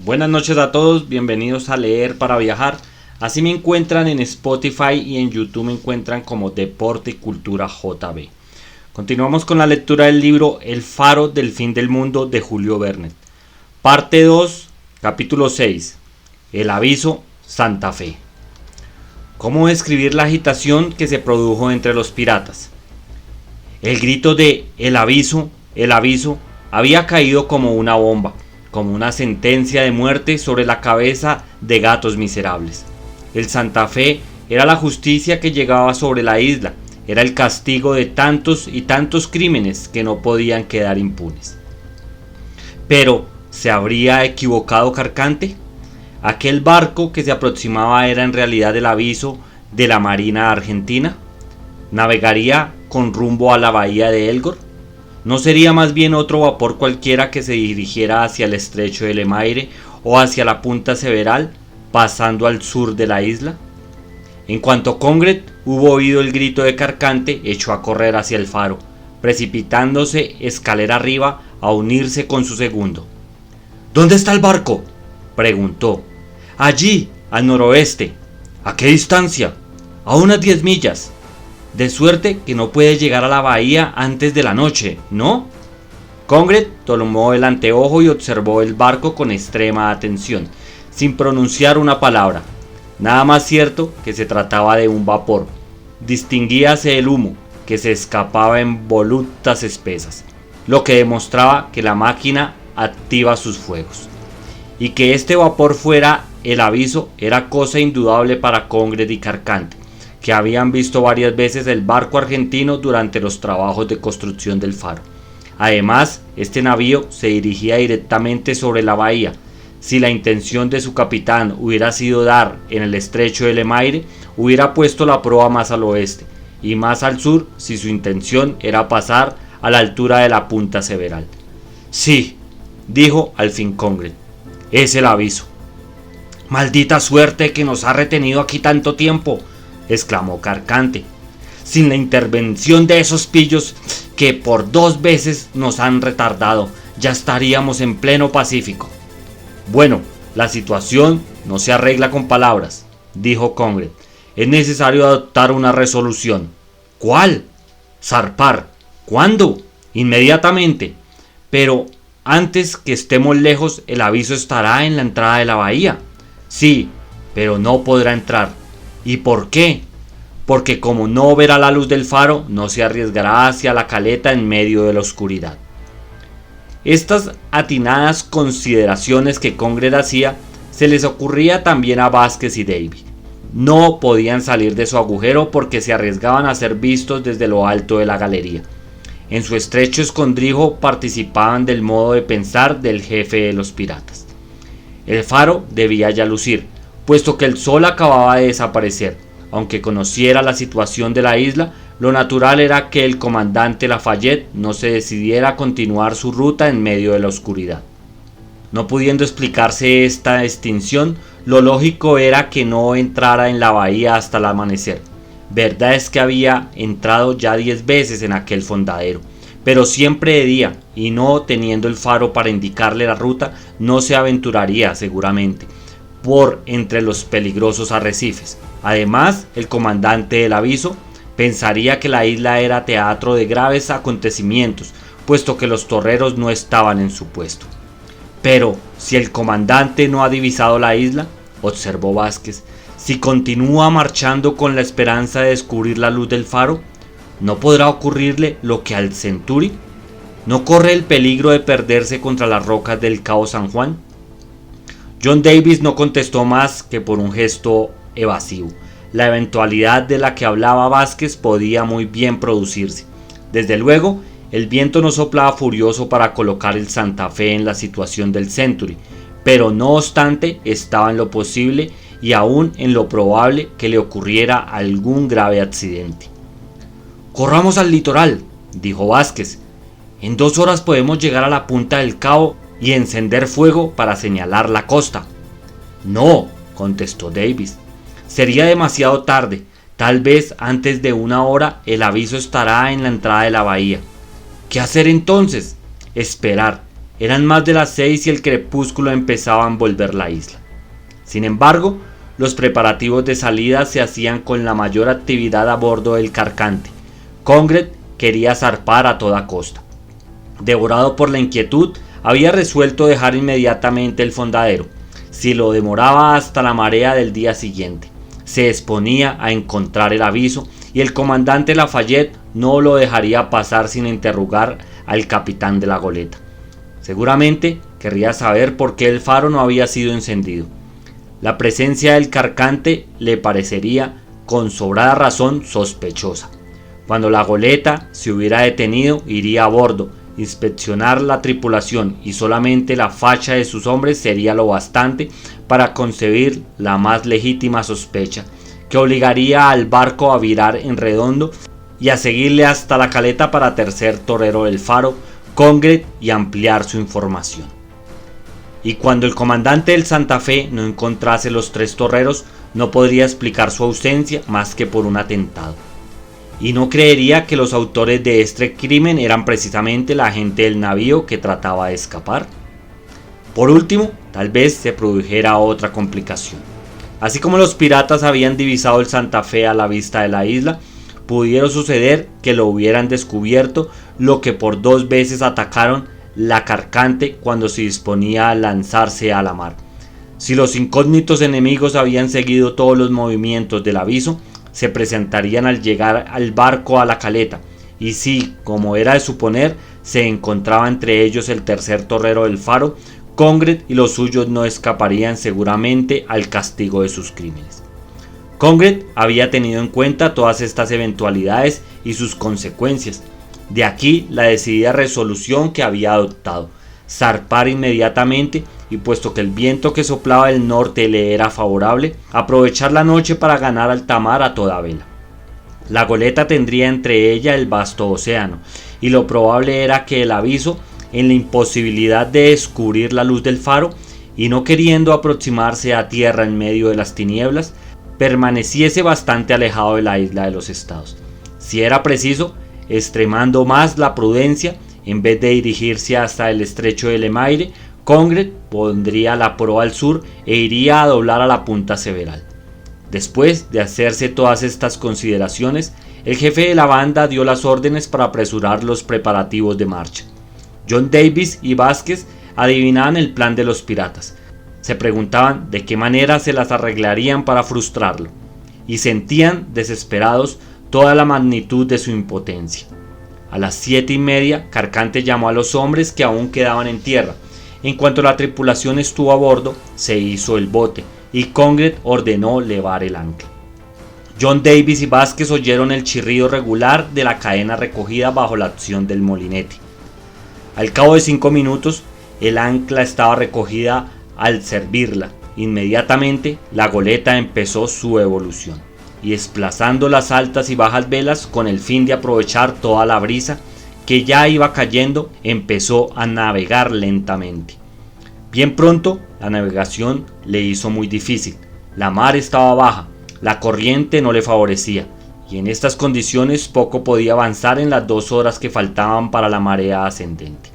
Buenas noches a todos, bienvenidos a Leer para Viajar. Así me encuentran en Spotify y en YouTube me encuentran como Deporte y Cultura JB. Continuamos con la lectura del libro El Faro del Fin del Mundo de Julio Verne. Parte 2, capítulo 6. El aviso Santa Fe. ¿Cómo describir la agitación que se produjo entre los piratas? El grito de el aviso, había caído como una bomba, como una sentencia de muerte sobre la cabeza de gatos miserables. El Santa Fe era la justicia que llegaba sobre la isla, era el castigo de tantos y tantos crímenes que no podían quedar impunes. Pero, ¿se habría equivocado Carcante? ¿Aquel barco que se aproximaba era en realidad el aviso de la Marina Argentina? ¿Navegaría con rumbo a la bahía de Elgor? ¿No sería más bien otro vapor cualquiera que se dirigiera hacia el estrecho de Lemaire o hacia la punta Several, pasando al sur de la isla? En cuanto Congret hubo oído el grito de Carcante, echó a correr hacia el faro, precipitándose escalera arriba a unirse con su segundo. ¿Dónde está el barco?, preguntó. Allí, al noroeste. ¿A qué distancia? A unas 10 millas. De suerte que no puede llegar a la bahía antes de la noche, ¿no? Congret tomó el anteojo y observó el barco con extrema atención, sin pronunciar una palabra. Nada más cierto que se trataba de un vapor. Distinguíase el humo, que se escapaba en volutas espesas, lo que demostraba que la máquina activa sus fuegos. Y que este vapor fuera el aviso era cosa indudable para Congret y Carcante, que habían visto varias veces el barco argentino durante los trabajos de construcción del faro. Además, este navío se dirigía directamente sobre la bahía. Si la intención de su capitán hubiera sido dar en el estrecho de Lemaire, hubiera puesto la proa más al oeste, y más al sur si su intención era pasar a la altura de la punta Several. Sí, dijo al fin Congret, es el aviso. Maldita suerte que nos ha retenido aquí tanto tiempo, exclamó Carcante. Sin la intervención de esos pillos que por 2 veces nos han retardado, ya estaríamos en pleno Pacífico. Bueno, la situación no se arregla con palabras, dijo Congret. Es necesario adoptar una resolución. ¿Cuál? Zarpar. ¿Cuándo? Inmediatamente. Pero antes que estemos lejos, el aviso estará en la entrada de la bahía. Sí, pero no podrá entrar. ¿Y por qué? Porque como no verá la luz del faro, no se arriesgará hacia la caleta en medio de la oscuridad. Estas atinadas consideraciones que Congret hacía se les ocurría también a Vázquez y Davy. No podían salir de su agujero porque se arriesgaban a ser vistos desde lo alto de la galería. En su estrecho escondrijo participaban del modo de pensar del jefe de los piratas. El faro debía ya lucir, puesto que el sol acababa de desaparecer. Aunque conociera la situación de la isla, lo natural era que el comandante Lafayette no se decidiera a continuar su ruta en medio de la oscuridad. No pudiendo explicarse esta extinción, lo lógico era que no entrara en la bahía hasta el amanecer. Verdad es que había entrado ya 10 veces en aquel fondadero, pero siempre de día, y no teniendo el faro para indicarle la ruta, no se aventuraría seguramente por entre los peligrosos arrecifes. Además, el comandante del aviso pensaría que la isla era teatro de graves acontecimientos, puesto que los torreros no estaban en su puesto. Pero, si el comandante no ha divisado la isla, observó Vázquez, si continúa marchando con la esperanza de descubrir la luz del faro, ¿no podrá ocurrirle lo que al Centuri? ¿No corre el peligro de perderse contra las rocas del Cabo San Juan? John Davis no contestó más que por un gesto evasivo. La eventualidad de la que hablaba Vázquez podía muy bien producirse. Desde luego, el viento no soplaba furioso para colocar el Santa Fe en la situación del Century, pero no obstante estaba en lo posible y aún en lo probable que le ocurriera algún grave accidente. «Corramos al litoral», dijo Vázquez. «En 2 horas podemos llegar a la punta del cabo y encender fuego para señalar la costa». «No», contestó Davis. «Sería demasiado tarde. Tal vez antes de 1 hora el aviso estará en la entrada de la bahía». «¿Qué hacer entonces?» «Esperar. Eran más de las 6 y el crepúsculo empezaba a envolver la isla. Sin embargo, los preparativos de salida se hacían con la mayor actividad a bordo del Carcante. Congred quería zarpar a toda costa. Devorado por la inquietud, había resuelto dejar inmediatamente el fondadero, si lo demoraba hasta la marea del día siguiente. Se exponía a encontrar el aviso y el comandante Lafayette no lo dejaría pasar sin interrogar al capitán de la goleta. Seguramente querría saber por qué el faro no había sido encendido. La presencia del Carcante le parecería, con sobrada razón, sospechosa. Cuando la goleta se hubiera detenido, iría a bordo, inspeccionar la tripulación y solamente la facha de sus hombres sería lo bastante para concebir la más legítima sospecha, que obligaría al barco a virar en redondo y a seguirle hasta la caleta para tercer torero del faro, Congred, y ampliar su información. Y cuando el comandante del Santa Fe no encontrase los 3 torreros, no podría explicar su ausencia más que por un atentado. Y no creería que los autores de este crimen eran precisamente la gente del navío que trataba de escapar. Por último, tal vez se produjera otra complicación. Así como los piratas habían divisado el Santa Fe a la vista de la isla, pudiera suceder que lo hubieran descubierto, lo que por 2 veces atacaron la Carcante cuando se disponía a lanzarse a la mar. Si los incógnitos enemigos habían seguido todos los movimientos del aviso, se presentarían al llegar al barco a la caleta, y si, como era de suponer, se encontraba entre ellos el tercer torrero del faro, Congred y los suyos no escaparían seguramente al castigo de sus crímenes. Congred había tenido en cuenta todas estas eventualidades y sus consecuencias. De aquí la decidida resolución que había adoptado: zarpar inmediatamente, y puesto que el viento que soplaba del norte le era favorable, aprovechar la noche para ganar alta mar a toda vela. La goleta tendría entre ella el vasto océano, y lo probable era que el aviso, en la imposibilidad de descubrir la luz del faro, y no queriendo aproximarse a tierra en medio de las tinieblas, permaneciese bastante alejado de la isla de los Estados. Si era preciso, extremando más la prudencia, en vez de dirigirse hasta el estrecho de Le Maire, Congred pondría la proa al sur e iría a doblar a la punta Several. Después de hacerse todas estas consideraciones, el jefe de la banda dio las órdenes para apresurar los preparativos de marcha. John Davis y Vázquez adivinaban el plan de los piratas. Se preguntaban de qué manera se las arreglarían para frustrarlo, y sentían, desesperados, toda la magnitud de su impotencia. A las 7:30, Carcante llamó a los hombres que aún quedaban en tierra. En cuanto la tripulación estuvo a bordo, se hizo el bote, y Congred ordenó levar el ancla. John Davis y Vázquez oyeron el chirrido regular de la cadena recogida bajo la acción del molinete. Al cabo de 5 minutos, el ancla estaba recogida al servirla. Inmediatamente, la goleta empezó su evolución, y desplazando las altas y bajas velas con el fin de aprovechar toda la brisa que ya iba cayendo, empezó a navegar lentamente. Bien pronto, la navegación le hizo muy difícil. La mar estaba baja, la corriente no le favorecía, y en estas condiciones poco podía avanzar en las 2 horas que faltaban para la marea ascendente.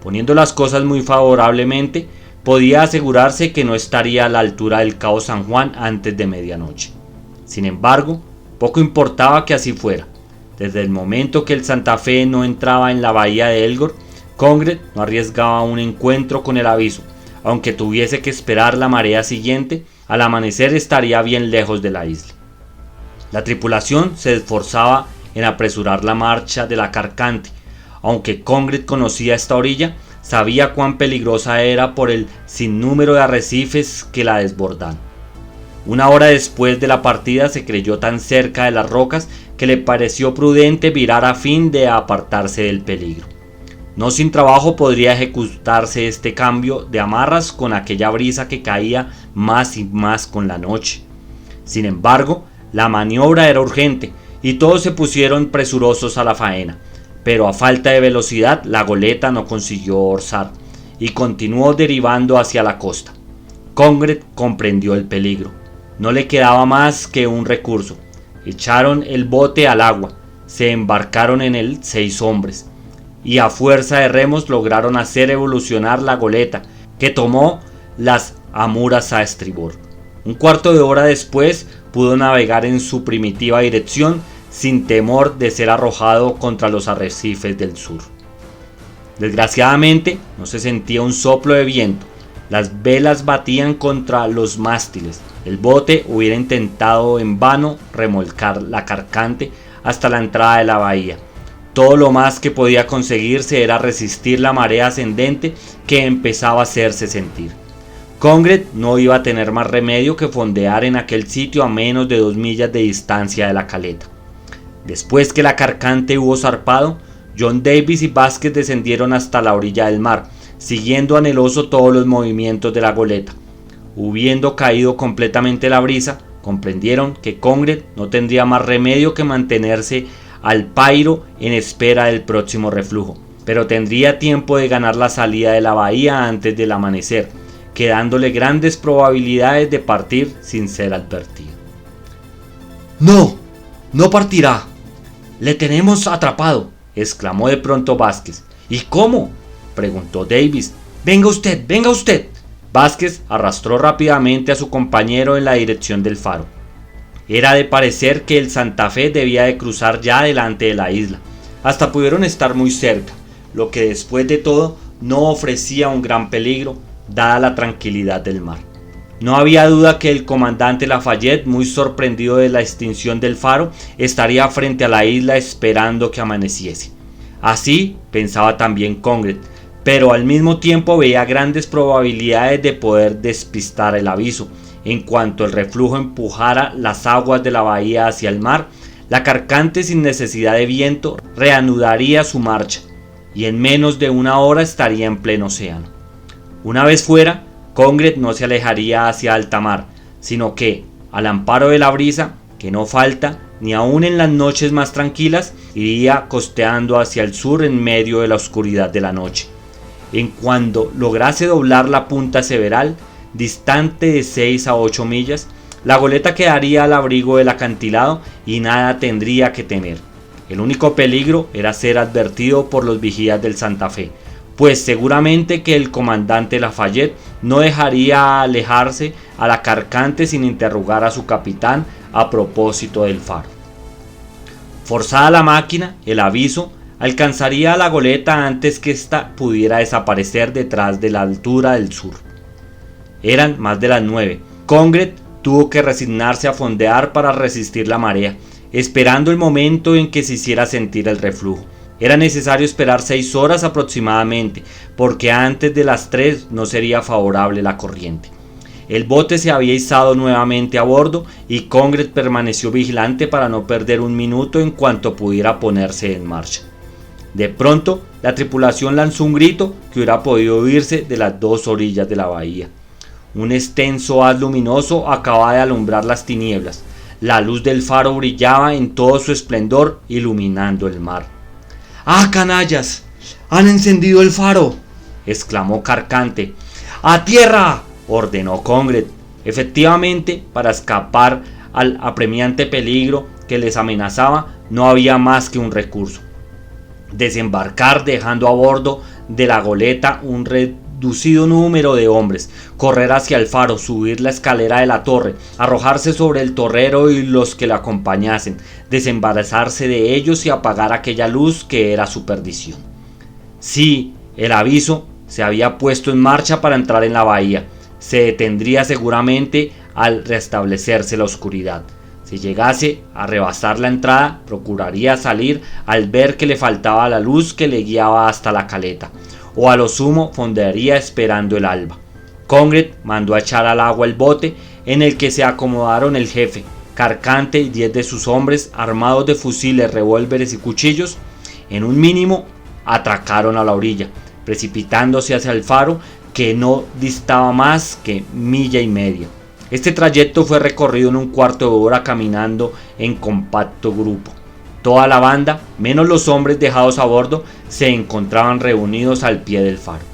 Poniendo las cosas muy favorablemente, podía asegurarse que no estaría a la altura del Cabo San Juan antes de medianoche. Sin embargo, poco importaba que así fuera. Desde el momento que el Santa Fe no entraba en la bahía de Elgor, Congred no arriesgaba un encuentro con el aviso. Aunque tuviese que esperar la marea siguiente, al amanecer estaría bien lejos de la isla. La tripulación se esforzaba en apresurar la marcha de la Carcante. Aunque Congred conocía esta orilla, sabía cuán peligrosa era por el sinnúmero de arrecifes que la desbordan. Una hora después de la partida se creyó tan cerca de las rocas que le pareció prudente virar a fin de apartarse del peligro. No sin trabajo podría ejecutarse este cambio de amarras con aquella brisa que caía más y más con la noche. Sin embargo, la maniobra era urgente y todos se pusieron presurosos a la faena, pero a falta de velocidad la goleta no consiguió orzar y continuó derivando hacia la costa. Congred comprendió el peligro. No le quedaba más que un recurso. Echaron el bote al agua, se embarcaron en él 6 hombres, y a fuerza de remos lograron hacer evolucionar la goleta, que tomó las amuras a estribor. Un cuarto de hora después pudo navegar en su primitiva dirección sin temor de ser arrojado contra los arrecifes del sur. Desgraciadamente no se sentía un soplo de viento, las velas batían contra los mástiles, el bote hubiera intentado en vano remolcar la carcante hasta la entrada de la bahía. Todo lo más que podía conseguirse era resistir la marea ascendente que empezaba a hacerse sentir. Congred no iba a tener más remedio que fondear en aquel sitio a menos de 2 millas de distancia de la caleta. Después que la carcante hubo zarpado, John Davis y Vázquez descendieron hasta la orilla del mar, siguiendo anheloso todos los movimientos de la goleta. Habiendo caído completamente la brisa, comprendieron que Congred no tendría más remedio que mantenerse al pairo en espera del próximo reflujo, pero tendría tiempo de ganar la salida de la bahía antes del amanecer, quedándole grandes probabilidades de partir sin ser advertido. No partirá. Le tenemos atrapado, exclamó de pronto Vázquez. ¿Y cómo?, preguntó Davis. Venga usted. Vázquez arrastró rápidamente a su compañero en la dirección del faro. Era de parecer que el Santa Fe debía de cruzar ya delante de la isla. Hasta pudieron estar muy cerca, lo que después de todo no ofrecía un gran peligro, dada la tranquilidad del mar. No había duda que el comandante Lafayette, muy sorprendido de la extinción del faro, estaría frente a la isla esperando que amaneciese. Así pensaba también Congred, pero al mismo tiempo veía grandes probabilidades de poder despistar el aviso. En cuanto el reflujo empujara las aguas de la bahía hacia el mar, la carcante, sin necesidad de viento, reanudaría su marcha y en menos de 1 hora estaría en pleno océano. Una vez fuera, Congred no se alejaría hacia alta mar, sino que, al amparo de la brisa, que no falta, ni aun en las noches más tranquilas, iría costeando hacia el sur en medio de la oscuridad de la noche. En cuanto lograse doblar la punta Several, distante de 6 a 8 millas, la goleta quedaría al abrigo del acantilado y nada tendría que temer. El único peligro era ser advertido por los vigías del Santa Fe, pues seguramente que el comandante Lafayette no dejaría alejarse a la carcante sin interrogar a su capitán a propósito del faro. Forzada la máquina, el aviso alcanzaría a la goleta antes que ésta pudiera desaparecer detrás de la altura del sur. Eran más de las 9. Congred tuvo que resignarse a fondear para resistir la marea, esperando el momento en que se hiciera sentir el reflujo. Era necesario esperar 6 horas aproximadamente, porque antes de las 3 no sería favorable la corriente. El bote se había izado nuevamente a bordo y Congred permaneció vigilante para no perder un minuto en cuanto pudiera ponerse en marcha. De pronto, la tripulación lanzó un grito que hubiera podido oírse de las 2 orillas de la bahía. Un extenso haz luminoso acababa de alumbrar las tinieblas. La luz del faro brillaba en todo su esplendor, iluminando el mar. ¡Ah, canallas! ¡Han encendido el faro!, exclamó Carcante. ¡A tierra!, ordenó Congred. Efectivamente, para escapar al apremiante peligro que les amenazaba, no había más que un recurso: desembarcar dejando a bordo de la goleta un reducido número de hombres, correr hacia el faro, subir la escalera de la torre, arrojarse sobre el torrero y los que le acompañasen, desembarazarse de ellos y apagar aquella luz que era su perdición. Sí, el aviso se había puesto en marcha para entrar en la bahía. Se detendría seguramente al restablecerse la oscuridad. Si llegase a rebasar la entrada, procuraría salir al ver que le faltaba la luz que le guiaba hasta la caleta, o a lo sumo fondearía esperando el alba. Congred mandó a echar al agua el bote, en el que se acomodaron el jefe, Carcante y 10 de sus hombres, armados de fusiles, revólveres y cuchillos. En un mínimo, atracaron a la orilla, precipitándose hacia el faro, que no distaba más que 1,5 millas. Este trayecto fue recorrido en un cuarto de hora caminando en compacto grupo. Toda la banda, menos los hombres dejados a bordo, se encontraban reunidos al pie del faro.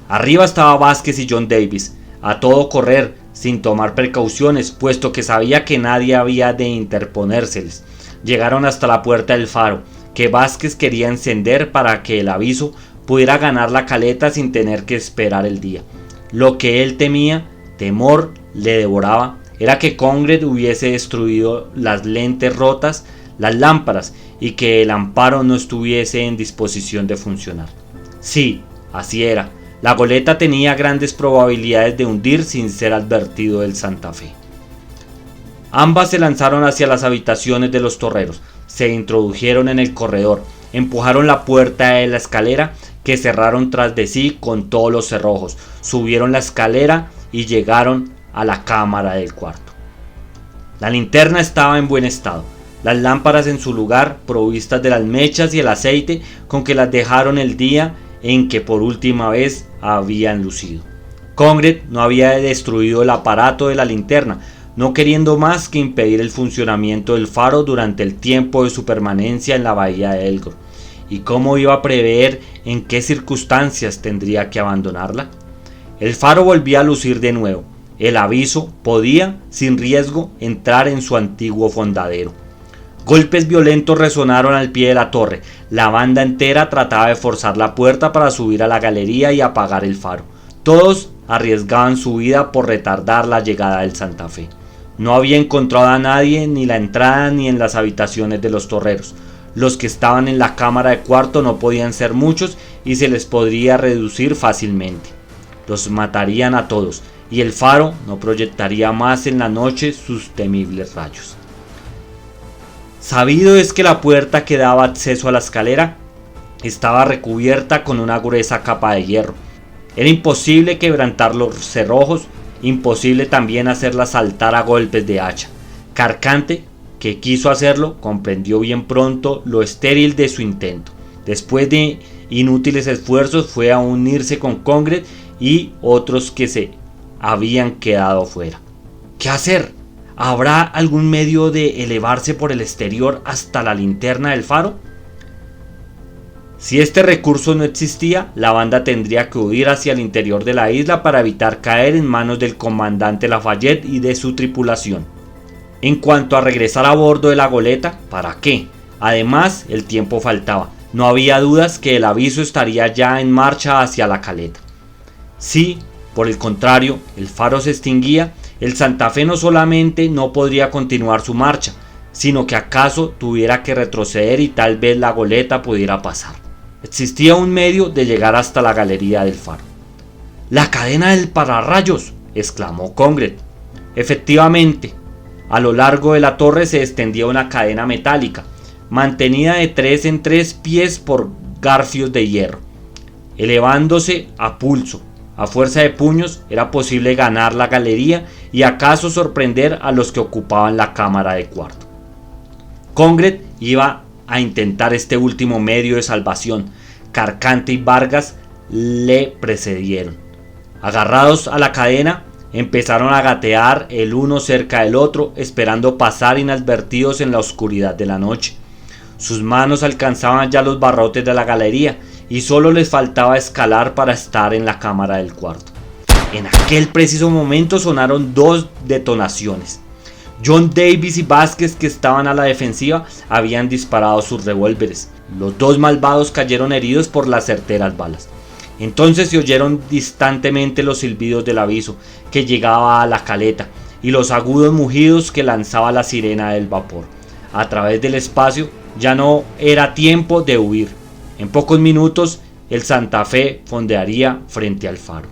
Arriba estaba Vázquez y John Davis, a todo correr, sin tomar precauciones, puesto que sabía que nadie había de interponérseles. Llegaron hasta la puerta del faro, que Vázquez quería encender para que el aviso pudiera ganar la caleta sin tener que esperar el día. Lo que él temía, temor le devoraba, era que Congred hubiese destruido las lentes rotas, las lámparas, y que el amparo no estuviese en disposición de funcionar. Sí, así era. La goleta tenía grandes probabilidades de hundir sin ser advertido del Santa Fe. Ambas se lanzaron hacia las habitaciones de los torreros, se introdujeron en el corredor, empujaron la puerta de la escalera que cerraron tras de sí con todos los cerrojos, subieron la escalera y llegaron a la cámara del cuarto. La linterna estaba en buen estado, las lámparas en su lugar, provistas de las mechas y el aceite con que las dejaron el día en que por última vez habían lucido. Congred no había destruido el aparato de la linterna, no queriendo más que impedir el funcionamiento del faro durante el tiempo de su permanencia en la bahía de Elgor. ¿Y cómo iba a prever en qué circunstancias tendría que abandonarla? El faro volvía a lucir de nuevo. El aviso podía, sin riesgo, entrar en su antiguo fondadero. Golpes violentos resonaron al pie de la torre. La banda entera trataba de forzar la puerta para subir a la galería y apagar el faro. Todos arriesgaban su vida por retardar la llegada del Santa Fe. No había encontrado a nadie ni la entrada ni en las habitaciones de los torreros. Los que estaban en la cámara de cuarto no podían ser muchos y se les podría reducir fácilmente. Los matarían a todos y el faro no proyectaría más en la noche sus temibles rayos. Sabido es que la puerta que daba acceso a la escalera estaba recubierta con una gruesa capa de hierro. Era imposible quebrantar los cerrojos, imposible también hacerla saltar a golpes de hacha. Carcante, que quiso hacerlo, comprendió bien pronto lo estéril de su intento. Después de inútiles esfuerzos fue a unirse con Congred y otros que se habían quedado fuera. ¿Qué hacer? ¿Habrá algún medio de elevarse por el exterior hasta la linterna del faro? Si este recurso no existía, la banda tendría que huir hacia el interior de la isla para evitar caer en manos del comandante Lafayette y de su tripulación. En cuanto a regresar a bordo de la goleta, ¿para qué? Además, el tiempo faltaba. No había dudas que el aviso estaría ya en marcha hacia la caleta. Si, por el contrario, el faro se extinguía, el Santa Fe no solamente no podría continuar su marcha, sino que acaso tuviera que retroceder y tal vez la goleta pudiera pasar. Existía un medio de llegar hasta la galería del faro. ¡La cadena del pararrayos!, exclamó Congred. Efectivamente, a lo largo de la torre se extendía una cadena metálica, mantenida de 3 en 3 pies por garfios de hierro. Elevándose a pulso, a fuerza de puños, era posible ganar la galería y acaso sorprender a los que ocupaban la cámara de cuarto. Congred iba a intentar este último medio de salvación. Carcante y Vargas le precedieron. Agarrados a la cadena, empezaron a gatear el uno cerca del otro, esperando pasar inadvertidos en la oscuridad de la noche. Sus manos alcanzaban ya los barrotes de la galería y solo les faltaba escalar para estar en la cámara del cuarto. En aquel preciso momento sonaron 2 detonaciones. John Davis y Vázquez, que estaban a la defensiva, habían disparado sus revólveres. Los 2 malvados cayeron heridos por las certeras balas. Entonces se oyeron distantemente los silbidos del aviso que llegaba a la caleta y los agudos mugidos que lanzaba la sirena del vapor. A través del espacio ya no era tiempo de huir. En pocos minutos el Santa Fe fondearía frente al faro.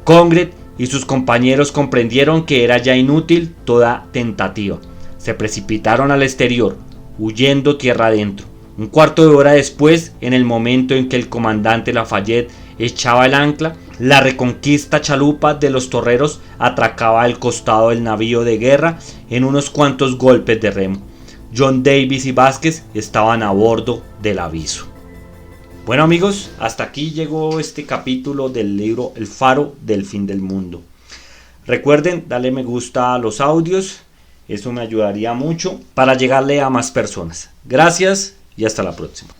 Congred y sus compañeros comprendieron que era ya inútil toda tentativa. Se precipitaron al exterior, huyendo tierra adentro. Un cuarto de hora después, en el momento en que el comandante Lafayette echaba el ancla, la Reconquista chalupa de los torreros atracaba al costado del navío de guerra en unos cuantos golpes de remo. John Davis y Vázquez estaban a bordo del aviso. Bueno amigos, hasta aquí llegó este capítulo del libro El Faro del Fin del Mundo. Recuerden darle me gusta a los audios, eso me ayudaría mucho para llegarle a más personas. Gracias y hasta la próxima.